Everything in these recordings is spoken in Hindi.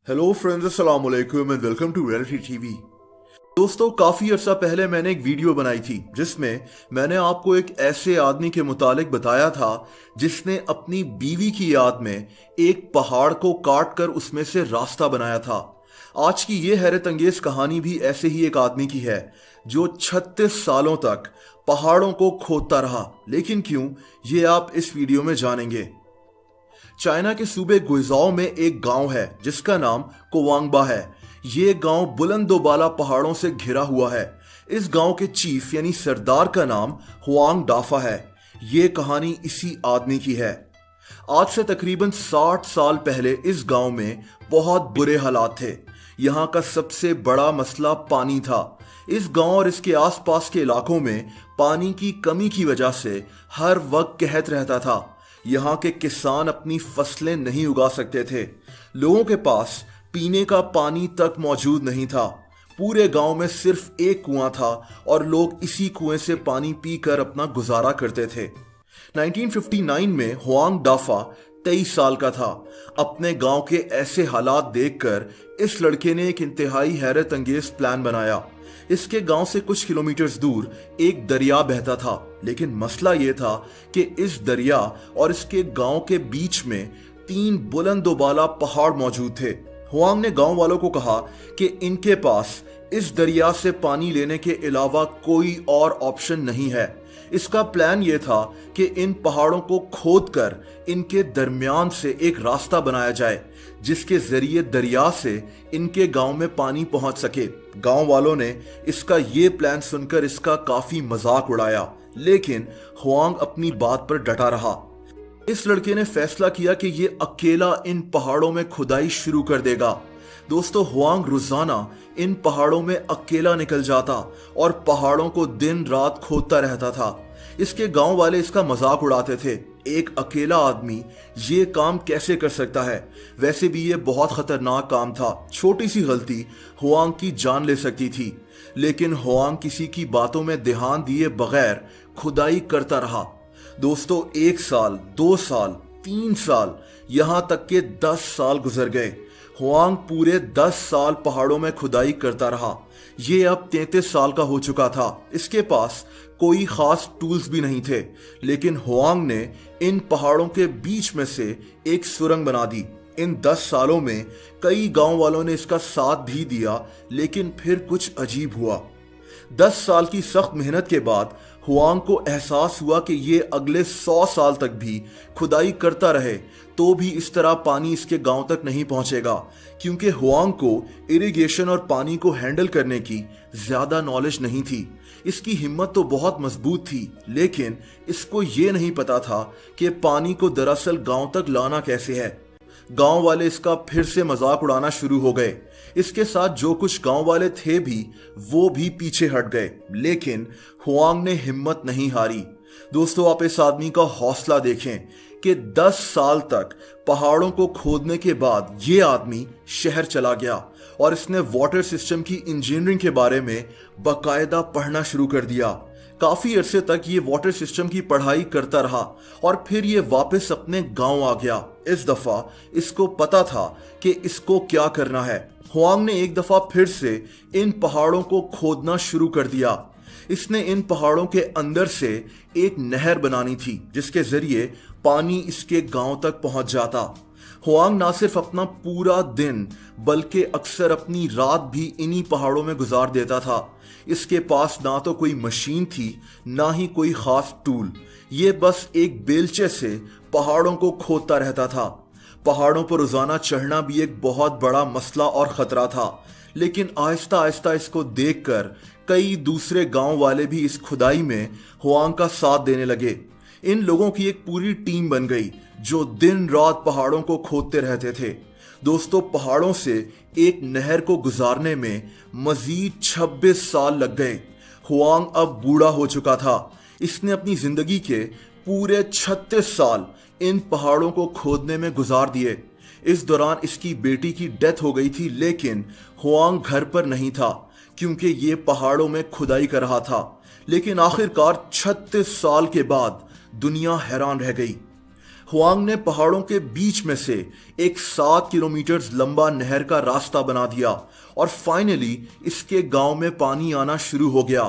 हेलो फ्रेंड्स, अस्सलाम वालेकुम and welcome to reality TV. दोस्तों, काफ़ी अर्सा पहले मैंने एक वीडियो बनाई थी जिसमें मैंने आपको एक ऐसे आदमी के मुतालिक बताया था जिसने अपनी बीवी की याद में एक पहाड़ को काट कर उसमें से रास्ता बनाया था। आज की ये हैरत अंगेज कहानी भी ऐसे ही एक आदमी की है जो 36 सालों तक पहाड़ों को खोदता रहा। लेकिन क्यों, ये आप इस वीडियो में जानेंगे। चाइना के सूबे गुइजाओ में एक गांव है जिसका नाम कोवांगबा है। ये गांव बुलंदोबाला पहाड़ों से घिरा हुआ है। इस गांव के चीफ यानी सरदार का नाम हुआंग डाफा है। ये कहानी इसी आदमी की है। आज से तकरीबन 60 साल पहले इस गांव में बहुत बुरे हालात थे। यहाँ का सबसे बड़ा मसला पानी था। इस गांव और इसके आसपास के इलाकों में पानी की कमी की वजह से हर वक्त कहत रहता था। यहाँ के किसान अपनी फसलें नहीं उगा सकते थे। लोगों के पास पीने का पानी तक मौजूद नहीं था। पूरे गांव में सिर्फ एक कुआं था और लोग इसी कुएं से पानी पीकर अपना गुजारा करते थे। 1959 में हुआंग डाफा 23 साल का था। अपने गांव के ऐसे हालात देखकर इस लड़के ने एक इंतहाई हैरत अंगेज प्लान बनाया। इसके गांव से कुछ किलोमीटर दूर एक दरिया बहता था, लेकिन मसला यह था कि इस दरिया और इसके गांव के बीच में 3 बुलंदोबाला पहाड़ मौजूद थे। हुआंग ने गांव वालों को कहा कि इनके पास इस दरिया से पानी लेने के अलावा कोई और ऑप्शन नहीं है। इसका प्लान यह था कि इन पहाड़ों को खोदकर इनके दरमियान से एक रास्ता बनाया जाए जिसके जरिए दरिया से इनके गांव में पानी पहुंच सके। गांव वालों ने इसका ये प्लान सुनकर इसका काफी मजाक उड़ाया, लेकिन हुआंग अपनी बात पर डटा रहा। इस लड़के ने फैसला किया कि ये अकेला इन पहाड़ों में खुदाई शुरू कर देगा। दोस्तों, हुआंग रोजाना इन पहाड़ों में अकेला निकल जाता और पहाड़ों को दिन रात खोदता रहता था। इसके गांव वाले इसका मजाक उड़ाते थे। एक अकेला आदमी ये काम कैसे कर सकता है? वैसे भी ये बहुत खतरनाक काम था। छोटी सी गलती हुआंग की जान ले सकती थी। लेकिन हुआंग किसी की बातों में ध्यान दिए बगैर खुदाई करता रहा। दोस्तों, 1 साल, 2 साल, 3 साल, यहां तक के 10 साल गुजर गए। हुआंग पूरे 10 साल पहाड़ों में खुदाई करता रहा। ये अब 33 साल का हो चुका था। इसके पास कोई खास टूल्स भी नहीं थे, लेकिन हुआंग ने इन पहाड़ों के बीच में से एक सुरंग बना दी। इन 10 सालों में कई गांव वालों ने इसका साथ भी दिया, लेकिन फिर कुछ अजीब हुआ। 10 साल की सख्त मेहनत के बाद हुआंग को एहसास हुआ कि ये अगले 100 साल तक भी खुदाई करता रहे तो भी इस तरह पानी इसके गांव तक नहीं पहुंचेगा, क्योंकि हुआंग को इरिगेशन और पानी को हैंडल करने की ज्यादा नॉलेज नहीं थी। इसकी हिम्मत तो बहुत मजबूत थी, लेकिन इसको ये नहीं पता था कि पानी को दरअसल गांव तक लाना कैसे है। गांव वाले इसका फिर से मजाक उड़ाना शुरू हो गए। इसके साथ जो कुछ गांव वाले थे भी वो भी पीछे हट गए, लेकिन हुआंग ने हिम्मत नहीं हारी। दोस्तों, आप इस आदमी का हौसला देखें कि 10 साल तक पहाड़ों को खोदने के बाद ये आदमी शहर चला गया और इसने वाटर सिस्टम की इंजीनियरिंग के बारे में बाकायदा पढ़ना शुरू कर दिया। काफी अरसे तक ये वाटर सिस्टम की पढ़ाई करता रहा और फिर ये वापस अपने गांव आ गया। इस दफा इसको पता था कि इसको क्या करना है। हुआंग ने एक दफा फिर से इन पहाड़ों को खोदना शुरू कर दिया। इसने इन पहाड़ों के अंदर से एक नहर बनानी थी जिसके जरिए पानी इसके गांव तक पहुंच जाता। हुआंग ना सिर्फ अपना पूरा दिन बल्कि अक्सर अपनी रात भी इन्हीं पहाड़ों में गुजार देता था। इसके पास ना तो कोई मशीन थी, ना ही कोई खास टूल। ये बस एक बेलचे से पहाड़ों को खोदता रहता था। पहाड़ों पर रोजाना चढ़ना भी एक बहुत बड़ा मसला और खतरा था, लेकिन आहिस्ता आहिस्ता इसको देखकर कई दूसरे गांव वाले भी इस खुदाई में हुआंग का साथ देने लगे। इन लोगों की एक पूरी टीम बन गई जो दिन रात पहाड़ों को खोदते रहते थे। दोस्तों, पहाड़ों से एक नहर को गुजारने में मजीद 26 साल लग गए। हुआंग अब बूढ़ा हो चुका था। इसने अपनी जिंदगी के पूरे 36 साल इन पहाड़ों को खोदने में गुजार दिए। इस दौरान इसकी बेटी की डेथ हो गई थी, लेकिन हुआंग घर पर नहीं था क्योंकि ये पहाड़ों में खुदाई कर रहा था। लेकिन आखिरकार 36 साल के बाद दुनिया हैरान रह गई। हुआंग ने पहाड़ों के बीच में से एक 7 किलोमीटर लंबा नहर का रास्ता बना दिया और फाइनली इसके गांव में पानी आना शुरू हो गया।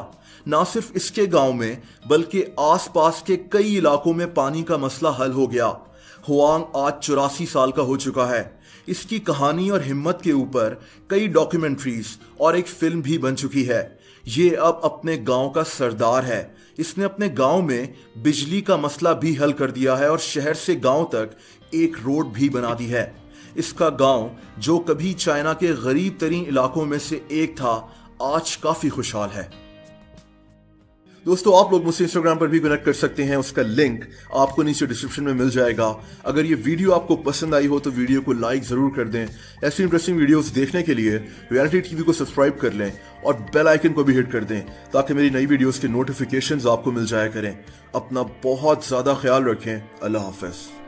ना सिर्फ इसके गांव में बल्कि आसपास के कई इलाकों में पानी का मसला हल हो गया। हुआंग आज 84 साल का हो चुका है। इसकी कहानी और हिम्मत के ऊपर कई डॉक्यूमेंट्रीज और एक फिल्म भी बन चुकी है। ये अब अपने गांव का सरदार है। इसने अपने गांव में बिजली का मसला भी हल कर दिया है और शहर से गांव तक एक रोड भी बना दी है। इसका गांव, जो कभी चाइना के गरीब तरीन इलाकों में से एक था, आज काफी खुशहाल है। दोस्तों, आप लोग मुझसे इंस्टाग्राम पर भी कनेक्ट कर सकते हैं। उसका लिंक आपको नीचे डिस्क्रिप्शन में मिल जाएगा। अगर ये वीडियो आपको पसंद आई हो तो वीडियो को लाइक जरूर कर दें। ऐसी इंटरेस्टिंग वीडियोस देखने के लिए रियलिटी टीवी को सब्सक्राइब कर लें और बेल आइकन को भी हिट कर दें ताकि मेरी नई वीडियोस के नोटिफिकेशंस आपको मिल जाया करें। अपना बहुत ज्यादा ख्याल रखें। अल्लाह हाफिज।